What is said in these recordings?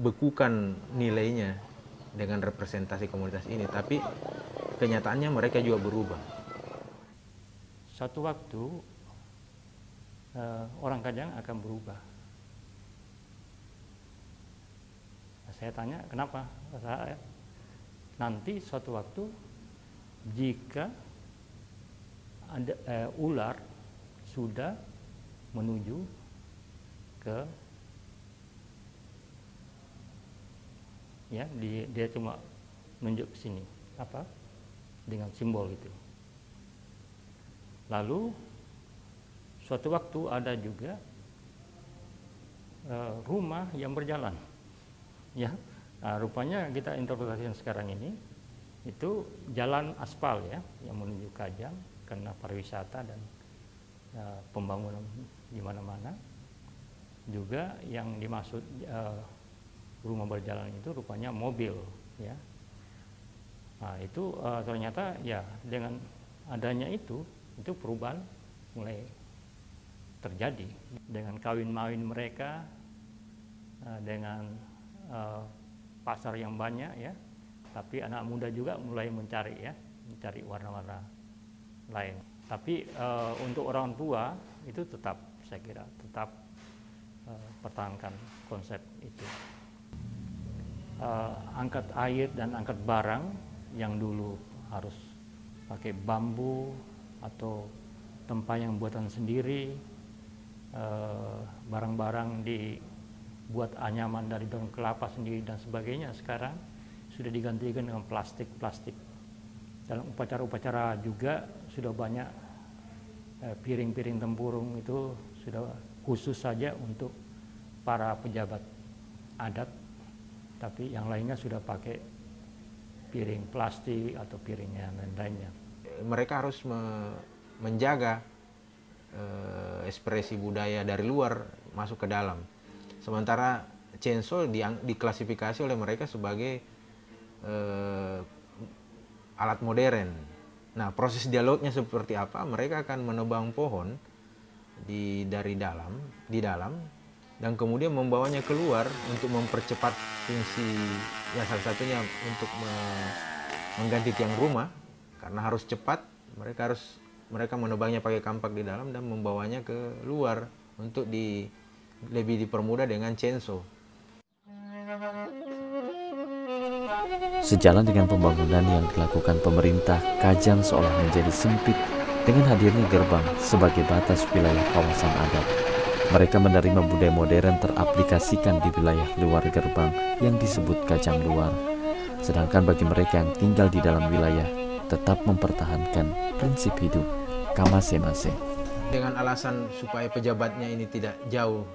bekukan nilainya dengan representasi komunitas ini, tapi kenyataannya mereka juga berubah. Suatu waktu orang Kajang akan berubah. Saya tanya kenapa? Nanti suatu waktu jika ada ular sudah menuju ke ya dia cuma nunjuk ke sini apa dengan simbol itu. Lalu suatu waktu ada juga rumah yang berjalan, ya. Nah, rupanya kita interpretasikan sekarang ini itu jalan aspal ya yang menuju Kajang karena pariwisata dan pembangunan di mana-mana. Juga yang dimaksud rumah berjalan itu rupanya mobil, ya. Nah, itu ternyata ya dengan adanya itu perubahan mulai terjadi dengan kawin-mawin mereka, dengan pasar yang banyak ya, tapi anak muda juga mulai mencari warna-warna lain. Tapi untuk orang tua itu tetap, saya kira tetap pertahankan konsep itu. Angkat air dan angkat barang yang dulu harus pakai bambu atau tempayan buatan sendiri, barang-barang dibuat anyaman dari daun kelapa sendiri dan sebagainya, sekarang sudah digantikan dengan plastik. Dalam upacara-upacara juga sudah banyak piring-piring tempurung itu sudah khusus saja untuk para pejabat adat, tapi yang lainnya sudah pakai piring plastik atau piring yang lainnya. Mereka harus menjaga ekspresi budaya dari luar masuk ke dalam. Sementara chainsaw diklasifikasi oleh mereka sebagai alat modern. Nah, proses dialognya seperti apa? Mereka akan menebang pohon di dalam dan kemudian membawanya keluar untuk mempercepat fungsi, ya salah satunya untuk mengganti tiang rumah karena harus cepat. Mereka menebangnya pakai kampak di dalam dan membawanya ke luar untuk lebih dipermudah dengan chainsaw. Sejalan dengan pembangunan yang dilakukan pemerintah, Kajang seolah menjadi sempit dengan hadirnya gerbang sebagai batas wilayah kawasan adat. Mereka menerima budaya modern teraplikasikan di wilayah luar gerbang yang disebut Kajang Luar. Sedangkan bagi mereka yang tinggal di dalam wilayah, tetap mempertahankan prinsip hidup Kamase-mase. Dengan alasan supaya pejabatnya ini tidak jauh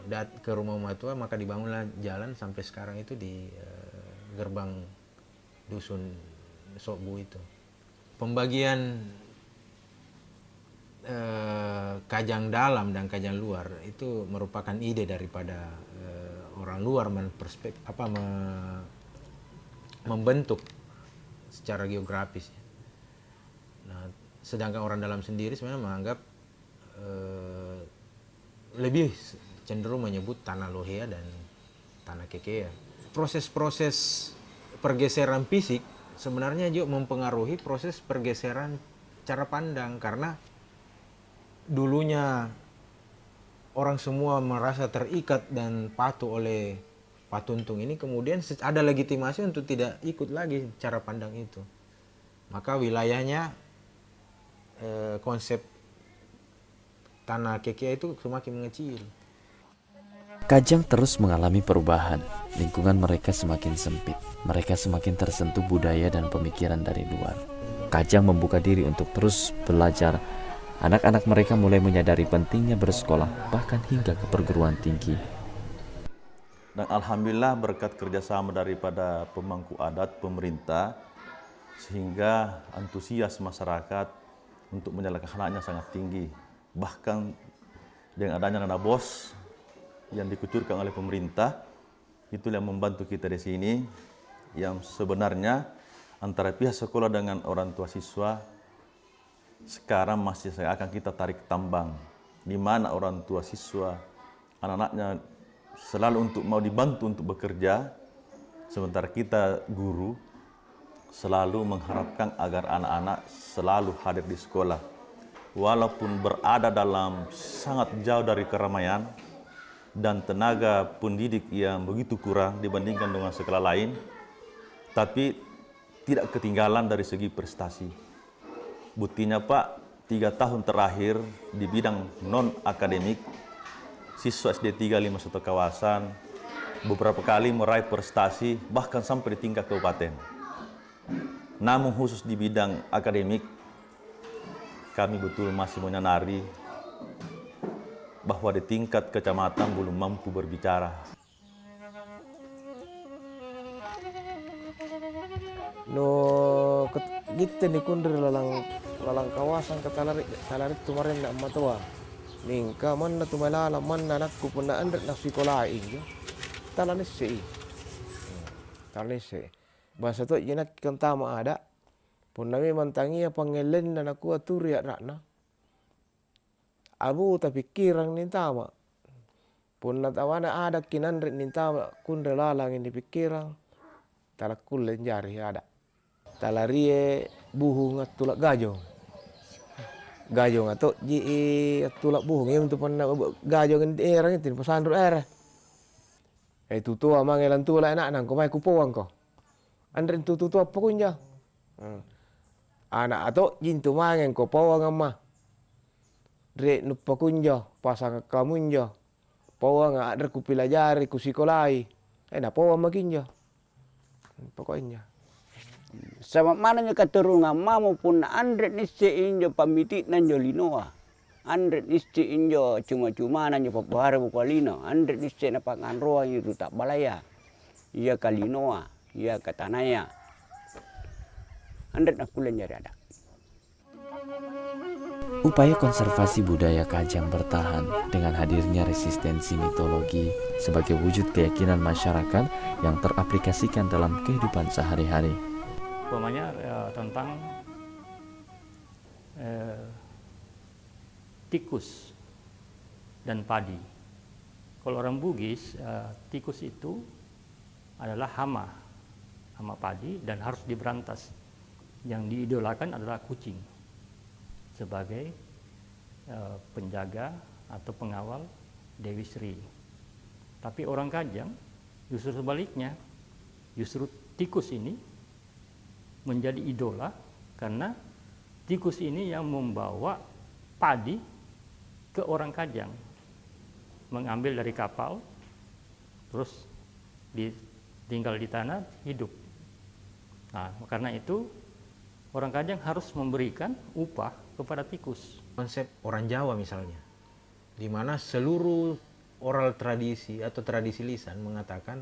ke rumah tua, maka dibangunlah jalan sampai sekarang itu di gerbang dusun Sokbu itu. Pembagian Kajang dalam dan Kajang luar itu merupakan ide daripada orang luar membentuk secara geografis. Nah, sedangkan orang dalam sendiri sebenarnya menganggap lebih cenderung menyebut tanah Lohea dan tanah Kekea. Proses-proses pergeseran fisik sebenarnya juga mempengaruhi proses pergeseran cara pandang, karena dulunya orang semua merasa terikat dan patuh oleh patuntung ini, kemudian ada legitimasi untuk tidak ikut lagi cara pandang itu. Maka wilayahnya konsep tanah Kekea itu semakin mengecil. Kajang terus mengalami perubahan. Lingkungan mereka semakin sempit. Mereka semakin tersentuh budaya dan pemikiran dari luar. Kajang membuka diri untuk terus belajar. Anak-anak mereka mulai menyadari pentingnya bersekolah, bahkan hingga ke perguruan tinggi. Dan alhamdulillah berkat kerjasama daripada pemangku adat, pemerintah, sehingga antusias masyarakat untuk menyalakan anaknya sangat tinggi. Bahkan dengan adanya dana BOS yang dikucurkan oleh pemerintah, itu yang membantu kita di sini, yang sebenarnya antara pihak sekolah dengan orang tua siswa sekarang masih akan kita tarik tambang, di mana orang tua siswa anak-anaknya selalu untuk mau dibantu untuk bekerja, sementara kita guru selalu mengharapkan agar anak-anak selalu hadir di sekolah. Walaupun berada dalam sangat jauh dari keramaian dan tenaga pendidik yang begitu kurang dibandingkan dengan sekolah lain, tapi tidak ketinggalan dari segi prestasi. Buktinya Pak, 3 tahun terakhir di bidang non-akademik, siswa SD 351 kawasan beberapa kali meraih prestasi bahkan sampai di tingkat kabupaten. Namun khusus di bidang akademik, kami betul masih menyadari bahwa di tingkat kecamatan belum mampu berbicara. No gitu nih kundir lalang kawasan talarik tumarin nak matua. Ningka mana tu malala mana nakku pun nak andret nak sekolah injo. Talanis sih. Talanis sih. Bahasa tu jenak kentama ada. Pun nami mantangi pangelen dan aku atur ya rakna. Abu tapi kirang nintama. Pun natawana ada kinandret nintama kundir lalang ini pikirang. Talakul lenjari ada. Talarie buhung atulak gajong. Gajong atau ji atulak buhung yang untuk pernah gajong erang itu pasandro era. Tutu amang elan tulak anak nang komai kupawang ko. Andre tutu apa kunja. Anak atau jintu mangen ko pawang amma. Dre nupa kunja pasang kamunja. Pawang ada kupilajari kusikolai. Na pawang makinja. Pokoknya. Sama mananya keturunan mamu pun andre nisse injo pamitik nanjo linoa. Andre nisse injo cuma-cuma nanjo papahara bukalino. Andre nisse na panganroa itu tak balaya. Ia kalinoa, ia katanaya. Andre nak kulen jari ada. Upaya konservasi budaya Kajang bertahan dengan hadirnya resistensi mitologi sebagai wujud keyakinan masyarakat yang teraplikasikan dalam kehidupan sehari-hari. Umpamanya tentang tikus dan padi. Kalau orang Bugis, tikus itu adalah hama padi dan harus diberantas. Yang diidolakan adalah kucing sebagai penjaga atau pengawal Dewi Sri. Tapi orang Kajang justru sebaliknya, justru tikus ini menjadi idola karena tikus ini yang membawa padi ke orang Kajang, mengambil dari kapal, terus tinggal di tanah hidup. Nah, karena itu orang Kajang harus memberikan upah kepada tikus. Konsep orang Jawa misalnya, di mana seluruh oral tradisi atau tradisi lisan mengatakan